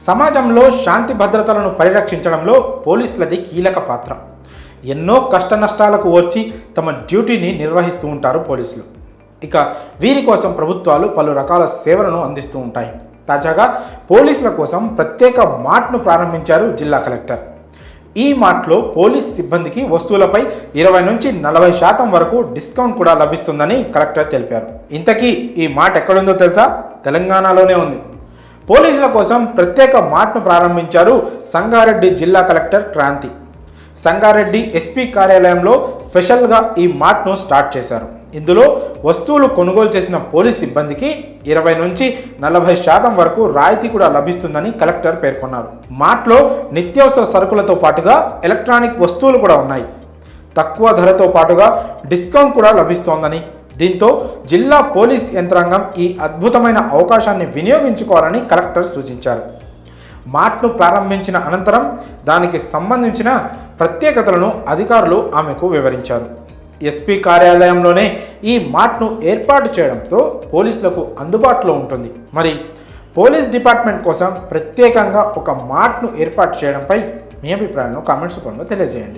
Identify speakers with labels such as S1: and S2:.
S1: సమాజంలో శాంతి భద్రతలను పరిరక్షించడంలో పోలీసులది కీలక పాత్ర. ఎన్నో కష్ట నష్టాలకు ఓర్చి తమ డ్యూటీని నిర్వహిస్తూ ఉంటారు పోలీసులు. ఇక వీరి కోసం ప్రభుత్వాలు పలు రకాల సేవలను అందిస్తూ ఉంటాయి. తాజాగా పోలీసుల కోసం ప్రత్యేక మార్ట్ను ప్రారంభించారు జిల్లా కలెక్టర్. ఈ మార్ట్లో పోలీస్ సిబ్బందికి వస్తువులపై 20 నుంచి 40% వరకు డిస్కౌంట్ కూడా లభిస్తుందని కలెక్టర్ తెలిపారు. ఇంతకీ ఈ మార్ట్ ఎక్కడుందో తెలుసా? తెలంగాణలోనే ఉంది. పోలీసుల కోసం ప్రత్యేక మార్ట్ను ప్రారంభించారు సంగారెడ్డి జిల్లా కలెక్టర్ క్రాంతి. సంగారెడ్డి ఎస్పీ కార్యాలయంలో స్పెషల్గా ఈ మార్ట్ను స్టార్ట్ చేశారు. ఇందులో వస్తువులు కొనుగోలు చేసిన పోలీస్ సిబ్బందికి 20 నుంచి 40% వరకు రాయితీ కూడా లభిస్తుందని కలెక్టర్ పేర్కొన్నారు. మార్ట్లో నిత్యావసర సరుకులతో పాటుగా ఎలక్ట్రానిక్ వస్తువులు కూడా ఉన్నాయి. తక్కువ ధరతో పాటుగా డిస్కౌంట్ కూడా లభిస్తోందని, దీంతో జిల్లా పోలీస్ యంత్రాంగం ఈ అద్భుతమైన అవకాశాన్ని వినియోగించుకోవాలని కలెక్టర్ సూచించారు. మార్ట్ను ప్రారంభించిన అనంతరం దానికి సంబంధించిన ప్రత్యేకతలను అధికారులు ఆమెకు వివరించారు. ఎస్పీ కార్యాలయంలోనే ఈ మార్ట్ను ఏర్పాటు చేయడంతో పోలీసులకు అందుబాటులో ఉంటుంది. మరి పోలీస్ డిపార్ట్మెంట్ కోసం ప్రత్యేకంగా ఒక మార్ట్ను ఏర్పాటు చేయడంపై మీ అభిప్రాయాలను కామెంట్స్ రూపంలో తెలియజేయండి.